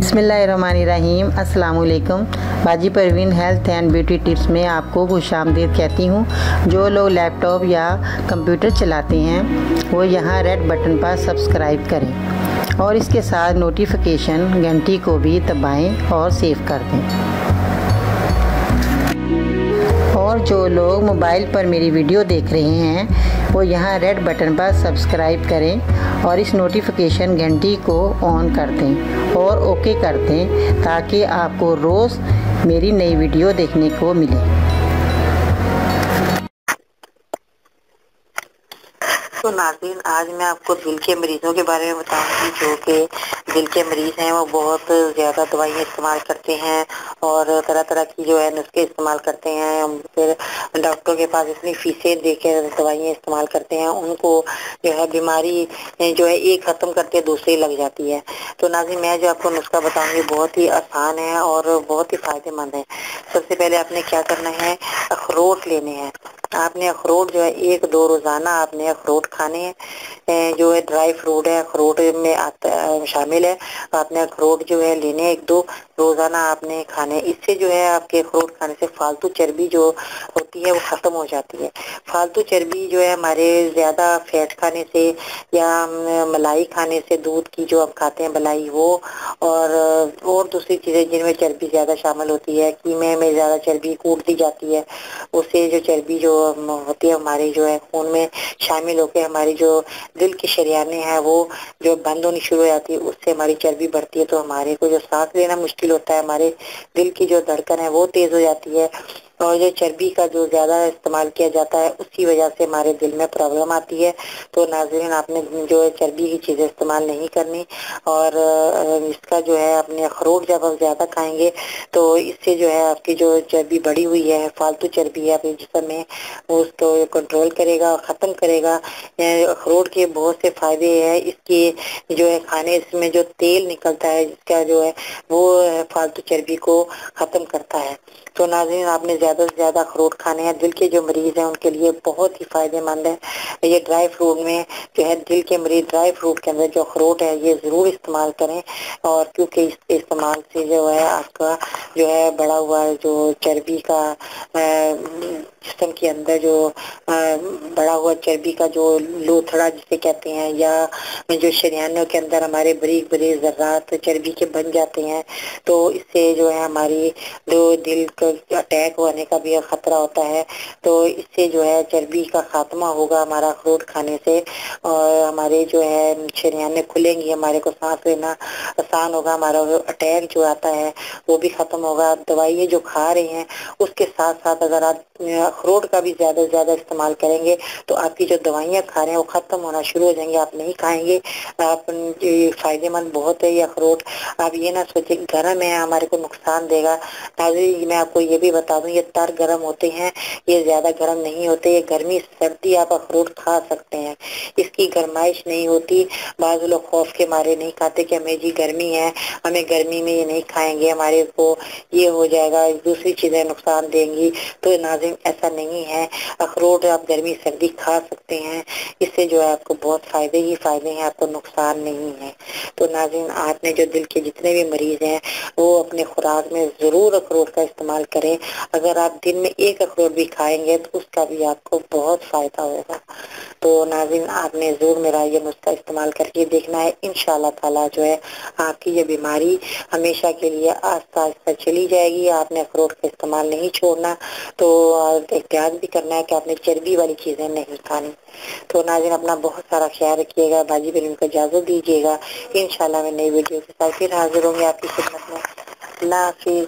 बिस्मिल्लाहिर्रहमानिर्रहीम। अस्सलाम वालेकुम। बाजी Parveen health and beauty tips में आपको खुशामदीद कहती हूँ। जो लोग लैपटॉप या कंप्यूटर चलाते हैं वो यहाँ रेड बटन पर सब्सक्राइब करें और इसके साथ नोटिफिकेशन घंटी को भी दबाएं और सेव कर दें। और जो लोग मोबाइल पर मेरी वीडियो देख रहे हैं वो यहाँ रेड बटन पर सब्सक्राइब करें और इस नोटिफिकेशन घंटी को ऑन कर दें और ओके कर दें ताकि आपको रोज़ मेरी नई वीडियो देखने को मिले। तो नाज़रीन, आज मैं आपको दिल के मरीज़ों के बारे में बताऊंगी। जो कि दिल के मरीज़ हैं वो बहुत ज़्यादा दवाइयाँ इस्तेमाल करते हैं और तरह तरह की जो है नुस्खे इस्तेमाल करते हैं। फिर डॉक्टर के पास इतनी फीसें दे के दवाइयाँ इस्तेमाल करते हैं, उनको जो है बीमारी जो है एक ख़त्म करके दूसरी लग जाती है। तो नाज़रीन, मैं जो आपको नुस्खा बताऊँगी बहुत ही आसान है और बहुत ही फ़ायदेमंद है। सबसे पहले आपने क्या करना है, अखरोट लेने हैं। आपने अखरोट जो है 1-2 रोज़ाना आपने अखरोट खाने हैं। जो है ड्राई फ्रूट है, अखरोट में आता शामिल है। आपने अखरोट जो है लेने 1-2 रोज़ाना आपने खाने। इससे जो है आपके अखरोट खाने से फालतू चर्बी जो होती है वो ख़त्म हो जाती है। फालतू चर्बी जो है हमारे ज़्यादा फैट खाने से या मलाई खाने से, दूध की जो हम खाते हैं मलाई वो, और दूसरी चीज़ें जिनमें चर्बी ज़्यादा शामिल होती है, कीमे में ज़्यादा चर्बी कूट दी जाती है, उससे जो चर्बी जो होती है हमारी जो है खून में शामिल होकर हमारी जो दिल की शरियानें हैं वो जो बंद होनी शुरू हो जाती है, उससे हमारी चर्बी बढ़ती है। तो हमारे को जो सांस लेना मुश्किल होता है, हमारे दिल की जो धड़कन है वो तेज हो जाती है। और जो चर्बी का जो ज़्यादा इस्तेमाल किया जाता है उसकी वजह से हमारे दिल में प्रॉब्लम आती है। तो नाज़रीन, आपने जो है चर्बी की चीज़ें इस्तेमाल नहीं करनी। और इसका जो है अपने अखरोट जब आप ज़्यादा खाएंगे तो इससे जो है आपकी जो चर्बी बढ़ी हुई है, फालतू चर्बी है आपके जिस्म में, उसको कंट्रोल करेगा, ख़त्म करेगा। अखरोट के बहुत से फ़ायदे हैं। इसके जो है खाने इसमें जो तेल निकलता है जिसका जो है वो फालतू चर्बी को ख़त्म करता है। तो नाज़रीन, आपने ज़्यादा से ज़्यादा अखरोट खाने हैं। दिल के जो मरीज़ हैं उनके लिए बहुत ही फ़ायदेमंद है। ये ड्राई फ्रूट में जो है दिल के मरीज़ ड्राई फ्रूट के अंदर जो अखरोट है ये ज़रूर इस्तेमाल करें। और क्योंकि इस इस्तेमाल से जो है आपका जो है बढ़ा हुआ जो चर्बी का जिस्म के अंदर जो बढ़ा हुआ चर्बी का जो लोथड़ा जिसे कहते हैं, या जो शरीयानों के अंदर हमारे बारीक बारीक ज़र्रात चर्बी के बन जाते हैं, तो इससे जो है हमारी जो दिल का अटैक होने का भी खतरा होता है। तो इससे जो है चर्बी का खात्मा होगा हमारा अखरोट खाने से, और हमारे जो है शरीयानें खुलेंगी, हमारे को सांस लेना आसान होगा, हमारा अटैक जो आता है वो भी ख़त्म होगा। दवाइयाँ जो खा रहे हैं उसके साथ साथ अगर आप अखरोट का भी ज़्यादा से ज़्यादा इस्तेमाल करेंगे तो आपकी जो दवाइयाँ खा रहे हैं वो ख़त्म होना शुरू हो जाएंगी, आप नहीं खाएंगे। आप फ़ायदेमंद बहुत है ये अखरोट। आप ये ना सोचें गर्म है हमारे को नुकसान देगा। नाज़रीन, मैं आपको ये भी बता दूं, ये तर गर्म होते हैं, ये ज़्यादा गर्म नहीं होते। ये गर्मी सर्दी आप अखरोट खा सकते हैं, इसकी गरमाइश नहीं होती। बाज़ लोग खौफ के मारे नहीं खाते कि हमें जी गर्मी है, हमें गर्मी में ये नहीं खाएंगे, हमारे को ये हो जाएगा, दूसरी चीज़ें नुकसान देंगी। तो नाज़रीन, ऐसा नहीं है। अखरोट आप गर्मी सर्दी खा सकते हैं, इससे जो है आपको बहुत फ़ायदे ही फ़ायदे हैं, आपको नुकसान नहीं है। तो नाज़रीन, आपने जो दिल के जितने भी मरीज़ हैं वो अपने खुराक में ज़रूर अखरोट का इस्तेमाल करें। अगर आप दिन में 1 अखरोट भी खाएंगे तो उसका भी आपको बहुत फ़ायदा होगा। तो नाज़रीन, आपने ज़रूर मेरा ये नुस्खा इस्तेमाल करके देखना है। इंशाअल्लाह ताला जो है आपकी ये बीमारी हमेशा के लिए आस्ता आस्ता चली जाएगी। आपने अखरोट का इस्तेमाल नहीं छोड़ना, तो एहतियात भी करना है कि आपने चर्बी वाली चीज़ें नहीं खानी। तो नाज़रीन, अपना बहुत सारा ख्याल रखिएगा। बाजी बिल्कुल को इजाज़त दीजिएगा। इंशाअल्लाह मैं नई वीडियो के साथ फिर हाजिर होंगे आपकी खिदमत में। अल्लाह हाफिज़।